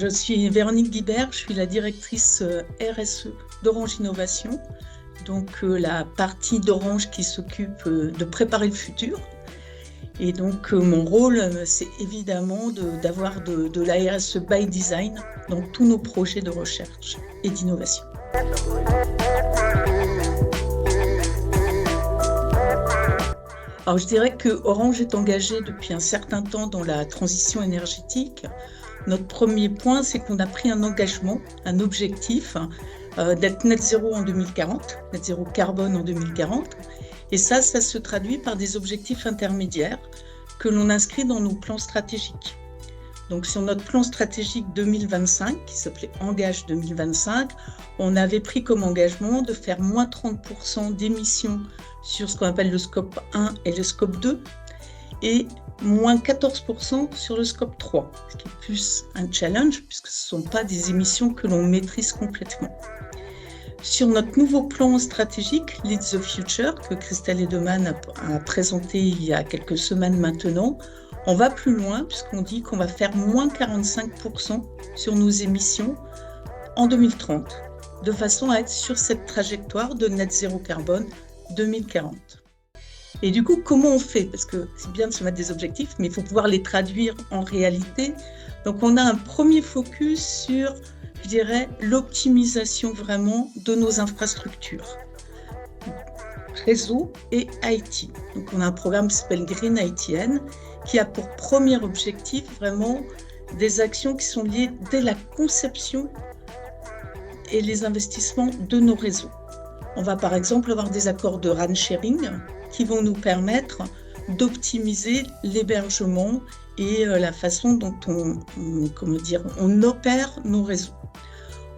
Je suis Véronique Guibert, je suis la directrice RSE d'Orange Innovation, donc la partie d'Orange qui s'occupe de préparer le futur. Et donc mon rôle, c'est évidemment d'avoir de la RSE by design dans tous nos projets de recherche et d'innovation. Alors je dirais que Orange est engagé depuis un certain temps dans la transition énergétique. Notre premier point, c'est qu'on a pris un engagement, un objectif d'être net zéro en 2040, net zéro carbone en 2040. Et ça se traduit par des objectifs intermédiaires que l'on inscrit dans nos plans stratégiques. Donc sur notre plan stratégique 2025, qui s'appelait Engage 2025, on avait pris comme engagement de faire moins 30% d'émissions sur ce qu'on appelle le scope 1 et le scope 2, et moins 14% sur le scope 3, ce qui est plus un challenge puisque ce ne sont pas des émissions que l'on maîtrise complètement. Sur notre nouveau plan stratégique, Lead the Future, que Christelle Edeman a présenté il y a quelques semaines maintenant, on va plus loin puisqu'on dit qu'on va faire moins 45% sur nos émissions en 2030, de façon à être sur cette trajectoire de net zéro carbone 2040. Et du coup, comment on fait? Parce que c'est bien de se mettre des objectifs, mais il faut pouvoir les traduire en réalité. Donc, on a un premier focus sur, je dirais, l'optimisation vraiment de nos infrastructures, réseau et IT. Donc, on a un programme qui s'appelle Green ITN, qui a pour premier objectif vraiment des actions qui sont liées dès la conception et les investissements de nos réseaux. On va par exemple avoir des accords de RAN sharing qui vont nous permettre d'optimiser l'hébergement et la façon dont on opère nos réseaux.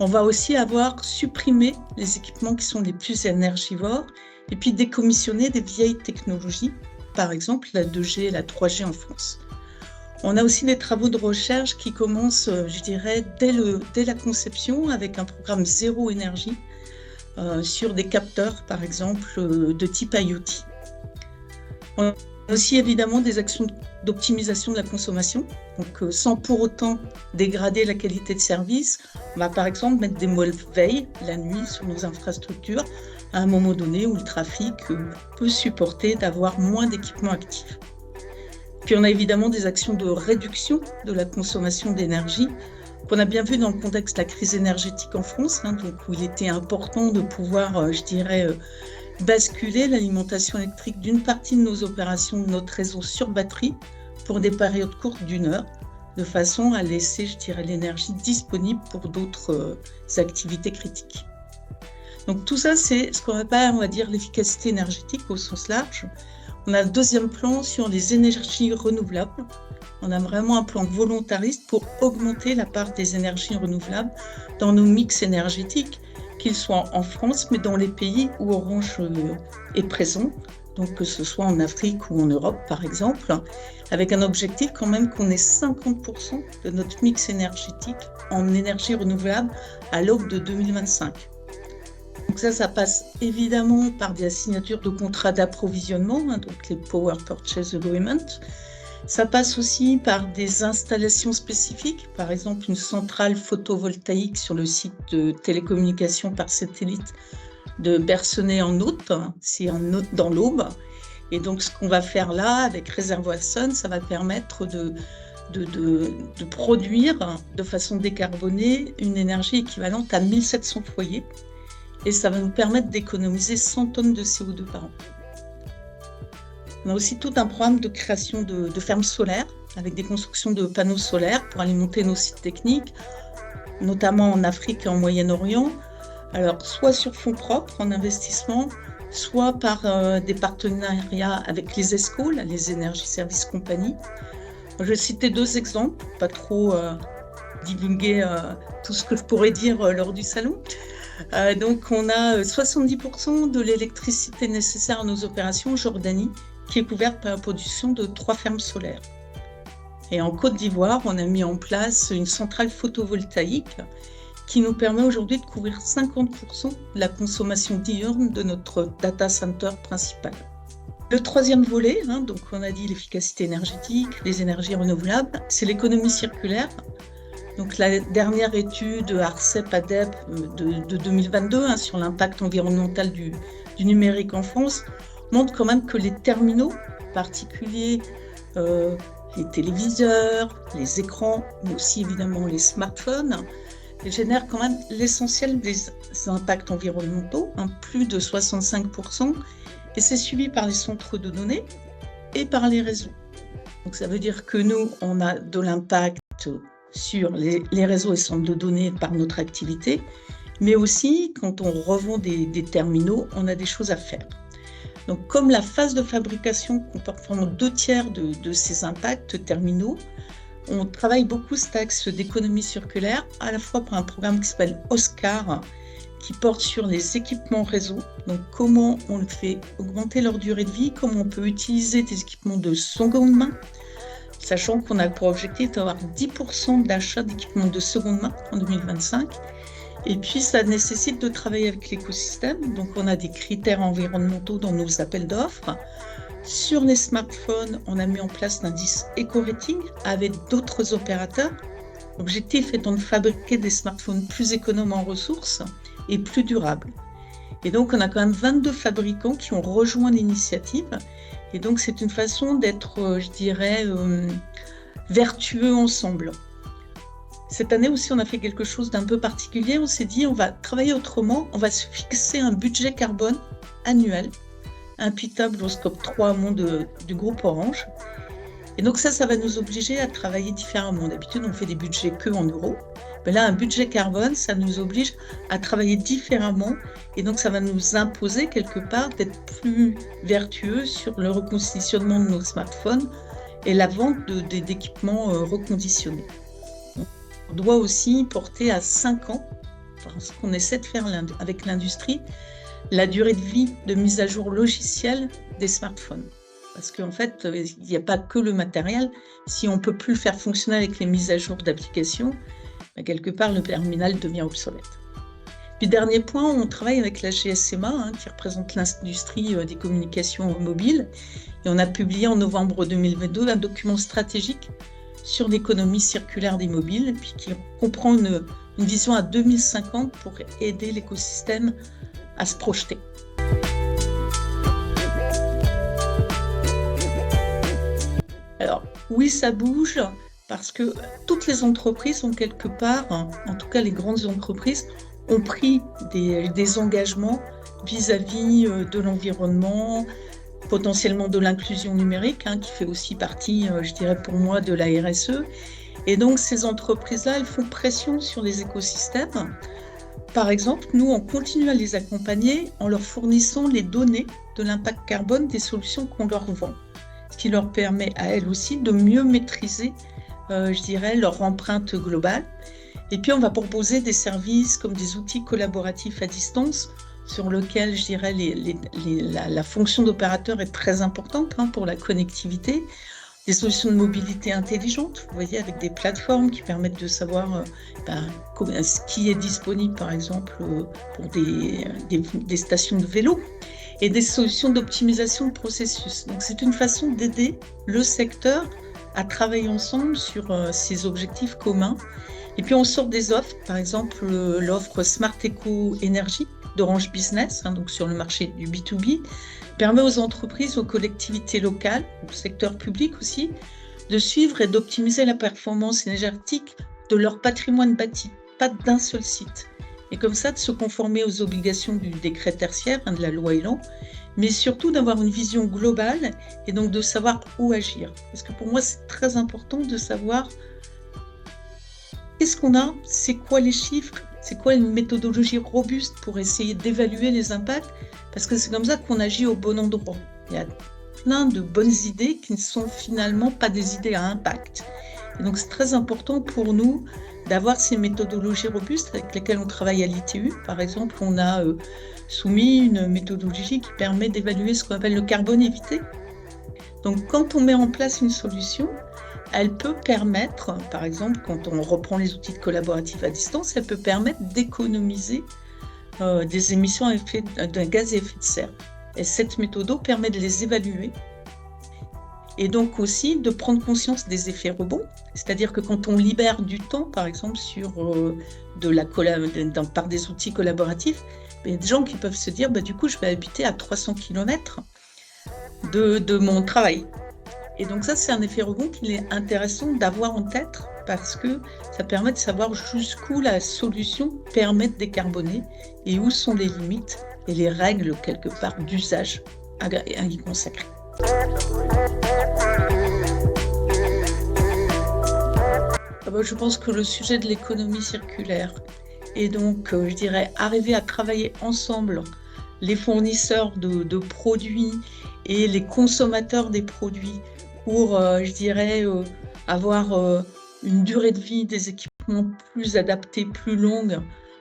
On va aussi avoir supprimé les équipements qui sont les plus énergivores et puis décommissionner des vieilles technologies, par exemple la 2G et la 3G en France. On a aussi des travaux de recherche qui commencent, je dirais, dès la conception avec un programme zéro énergie sur des capteurs, par exemple, de type IoT. On a aussi évidemment des actions d'optimisation de la consommation, donc sans pour autant dégrader la qualité de service. On va par exemple mettre des modes veille la nuit sur nos infrastructures à un moment donné où le trafic peut supporter d'avoir moins d'équipements actifs. Puis on a évidemment des actions de réduction de la consommation d'énergie qu'on a bien vu dans le contexte de la crise énergétique en France, donc où il était important de pouvoir, je dirais, basculer l'alimentation électrique d'une partie de nos opérations de notre réseau sur batterie pour des périodes courtes d'1 heure, de façon à laisser, je dirais, l'énergie disponible pour d'autres activités critiques. Donc tout ça, c'est ce qu'on appelle, on va dire, l'efficacité énergétique au sens large. On a le deuxième plan sur les énergies renouvelables. On a vraiment un plan volontariste pour augmenter la part des énergies renouvelables dans nos mix énergétiques, qu'ils soient en France, mais dans les pays où Orange est présent, donc que ce soit en Afrique ou en Europe, par exemple, avec un objectif quand même qu'on ait 50% de notre mix énergétique en énergie renouvelable à l'aube de 2025. Donc ça passe évidemment par des signatures de contrats d'approvisionnement, donc les Power Purchase Agreements. Ça passe aussi par des installations spécifiques, par exemple une centrale photovoltaïque sur le site de télécommunications par satellite de Bercenay-en-Othe, c'est en Othe dans l'Aube. Et donc ce qu'on va faire là avec Réservoir Sun, ça va permettre de produire de façon décarbonée une énergie équivalente à 1700 foyers. Et ça va nous permettre d'économiser 100 tonnes de CO2 par an. On a aussi tout un programme de création de fermes solaires avec des constructions de panneaux solaires pour alimenter nos sites techniques, notamment en Afrique et en Moyen-Orient. Alors, soit sur fonds propres en investissement, soit par des partenariats avec les ESCO, les Énergie Service Company. Je vais citer 2 exemples, pas trop divulguer tout ce que je pourrais dire lors du salon. Donc, on a 70% de l'électricité nécessaire à nos opérations en Jordanie qui est couverte par la production de 3 fermes solaires. Et en Côte d'Ivoire, on a mis en place une centrale photovoltaïque qui nous permet aujourd'hui de couvrir 50% de la consommation diurne de notre data center principal. Le troisième volet, donc on a dit l'efficacité énergétique, les énergies renouvelables, c'est l'économie circulaire. Donc la dernière étude ARCEP-ADEPE de 2022 sur l'impact environnemental du numérique en France montre quand même que les terminaux, en particulier les téléviseurs, les écrans, mais aussi évidemment les smartphones, génèrent quand même l'essentiel des impacts environnementaux, plus de 65%, et c'est suivi par les centres de données et par les réseaux. Donc ça veut dire que nous, on a de l'impact sur les réseaux et centres de données par notre activité, mais aussi quand on revend des terminaux, on a des choses à faire. Donc comme la phase de fabrication comporte vraiment 2/3 de ces impacts terminaux, on travaille beaucoup cet axe d'économie circulaire, à la fois par un programme qui s'appelle OSCAR, qui porte sur les équipements réseau, donc comment on fait augmenter leur durée de vie, comment on peut utiliser des équipements de seconde main, sachant qu'on a pour objectif d'avoir 10% d'achat d'équipements de seconde main en 2025. Et puis, ça nécessite de travailler avec l'écosystème. Donc, on a des critères environnementaux dans nos appels d'offres. Sur les smartphones, on a mis en place l'indice Eco-Rating avec d'autres opérateurs. L'objectif étant de fabriquer des smartphones plus économes en ressources et plus durables. Et donc, on a quand même 22 fabricants qui ont rejoint l'initiative. Et donc, c'est une façon d'être, je dirais, vertueux ensemble. Cette année aussi, on a fait quelque chose d'un peu particulier. On s'est dit, on va travailler autrement. On va se fixer un budget carbone annuel, imputable au scope 3 monde du groupe Orange. Et donc ça va nous obliger à travailler différemment. D'habitude, on fait des budgets que en euros. Mais là, un budget carbone, ça nous oblige à travailler différemment. Et donc, ça va nous imposer quelque part d'être plus vertueux sur le reconditionnement de nos smartphones et la vente d'équipements reconditionnés. On doit aussi porter à 5 ans, parce qu'on essaie de faire avec l'industrie, la durée de vie de mise à jour logicielle des smartphones. Parce qu'en fait, il n'y a pas que le matériel. Si on ne peut plus le faire fonctionner avec les mises à jour d'applications, quelque part, le terminal devient obsolète. Puis, dernier point, on travaille avec la GSMA, qui représente l'industrie des communications mobiles. Et on a publié en novembre 2022 un document stratégique sur l'économie circulaire des mobiles, puis qui comprend une vision à 2050 pour aider l'écosystème à se projeter. Alors, oui, ça bouge, parce que toutes les entreprises ont quelque part, en tout cas les grandes entreprises, ont pris des engagements vis-à-vis de l'environnement, potentiellement de l'inclusion numérique, qui fait aussi partie, je dirais pour moi, de la RSE. Et donc ces entreprises-là, elles font pression sur les écosystèmes. Par exemple, nous, on continue à les accompagner en leur fournissant les données de l'impact carbone des solutions qu'on leur vend, ce qui leur permet à elles aussi de mieux maîtriser, je dirais, leur empreinte globale. Et puis, on va proposer des services comme des outils collaboratifs à distance sur lesquels, je dirais, la fonction d'opérateur est très importante pour la connectivité. Des solutions de mobilité intelligente, vous voyez, avec des plateformes qui permettent de savoir ce qui est disponible, par exemple, pour des stations de vélo, et des solutions d'optimisation de processus. Donc, c'est une façon d'aider le secteur à travailler ensemble sur ces objectifs communs. Et puis, on sort des offres, par exemple, l'offre Smart Eco Énergie d'Orange Business, donc sur le marché du B2B, permet aux entreprises, aux collectivités locales, au secteur public aussi, de suivre et d'optimiser la performance énergétique de leur patrimoine bâti, pas d'un seul site. Et comme ça, de se conformer aux obligations du décret tertiaire, de la loi Elan, mais surtout d'avoir une vision globale et donc de savoir où agir. Parce que pour moi, c'est très important de savoir qu'est-ce qu'on a, c'est quoi les chiffres, c'est quoi une méthodologie robuste pour essayer d'évaluer les impacts, parce que c'est comme ça qu'on agit au bon endroit. Il y a plein de bonnes idées qui ne sont finalement pas des idées à impact. Et donc c'est très important pour nous d'avoir ces méthodologies robustes avec lesquelles on travaille à l'ITU. Par exemple, on a soumis une méthodologie qui permet d'évaluer ce qu'on appelle le carbone évité. Donc quand on met en place une solution, elle peut permettre, par exemple, quand on reprend les outils collaboratifs à distance, elle peut permettre d'économiser des émissions d'un gaz à effet de serre. Et cette méthode permet de les évaluer Et donc aussi de prendre conscience des effets rebonds, c'est-à-dire que quand on libère du temps, par exemple, sur par des outils collaboratifs, il y a des gens qui peuvent se dire, du coup, je vais habiter à 300 km de mon travail. Et donc ça, c'est un effet rebond qu'il est intéressant d'avoir en tête parce que ça permet de savoir jusqu'où la solution permet de décarboner et où sont les limites et les règles, quelque part, d'usage à y consacrer. Je pense que le sujet de l'économie circulaire et donc, je dirais, arriver à travailler ensemble, les fournisseurs de produits et les consommateurs des produits pour, je dirais, avoir une durée de vie des équipements plus adaptée, plus longue,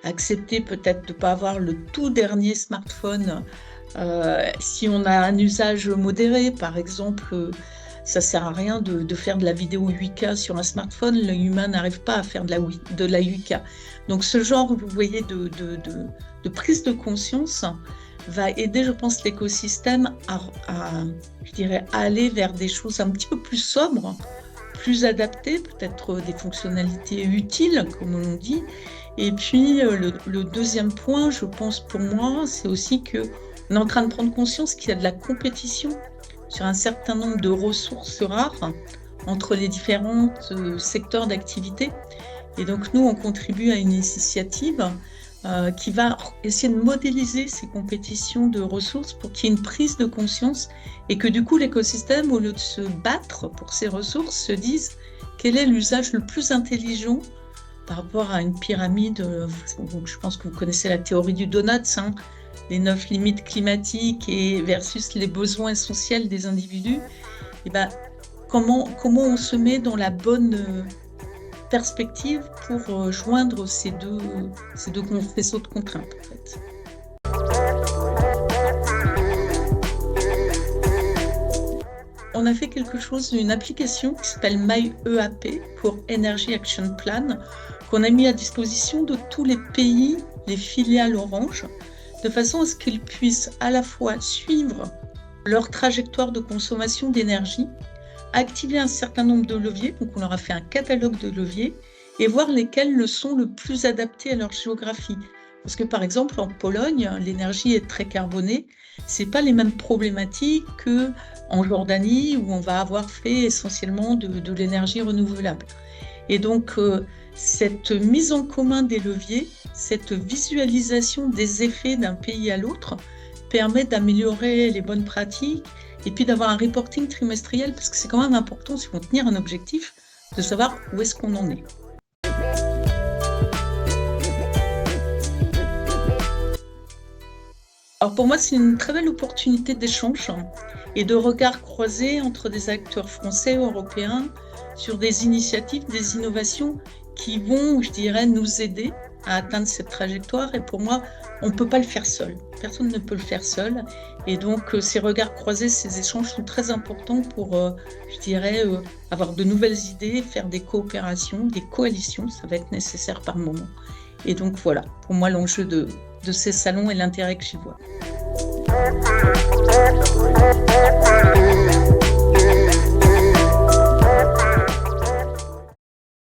accepter peut-être de ne pas avoir le tout dernier smartphone si on a un usage modéré, par exemple. Ça ne sert à rien de faire de la vidéo 8K sur un smartphone. L'humain n'arrive pas à faire de la 8K. Donc ce genre, vous voyez, de prise de conscience va aider, je pense, l'écosystème à aller vers des choses un petit peu plus sobres, plus adaptées, peut-être des fonctionnalités utiles, comme on dit. Et puis le deuxième point, je pense pour moi, c'est aussi qu'on est en train de prendre conscience qu'il y a de la compétition sur un certain nombre de ressources rares entre les différents secteurs d'activité. Et donc, nous, on contribue à une initiative qui va essayer de modéliser ces compétitions de ressources pour qu'il y ait une prise de conscience et que du coup, l'écosystème, au lieu de se battre pour ces ressources, se dise quel est l'usage le plus intelligent par rapport à une pyramide. Je pense que vous connaissez la théorie du donut, les 9 limites climatiques et versus les besoins essentiels des individus. Et comment on se met dans la bonne perspective pour joindre ces deux faisceaux de contraintes, en fait. On a fait quelque chose, une application qui s'appelle MyEAP pour Energy Action Plan, qu'on a mis à disposition de tous les pays, les filiales Orange, de façon à ce qu'ils puissent à la fois suivre leur trajectoire de consommation d'énergie, activer un certain nombre de leviers, donc on leur a fait un catalogue de leviers, et voir lesquels le sont le plus adaptés à leur géographie. Parce que par exemple, en Pologne, l'énergie est très carbonée, ce n'est pas les mêmes problématiques qu'en Jordanie, où on va avoir fait essentiellement de l'énergie renouvelable. Et donc, cette mise en commun des leviers, cette visualisation des effets d'un pays à l'autre permet d'améliorer les bonnes pratiques et puis d'avoir un reporting trimestriel, parce que c'est quand même important, si on veut tenir un objectif, de savoir où est-ce qu'on en est. Alors pour moi, c'est une très belle opportunité d'échange et de regard croisé entre des acteurs français, européens, sur des initiatives, des innovations qui vont, je dirais, nous aider à atteindre cette trajectoire. Et pour moi, on ne peut pas le faire seul. Personne ne peut le faire seul. Et donc, ces regards croisés, ces échanges sont très importants pour, je dirais, avoir de nouvelles idées, faire des coopérations, des coalitions. Ça va être nécessaire par moment. Et donc, voilà, pour moi, l'enjeu de ces salons et l'intérêt que j'y vois.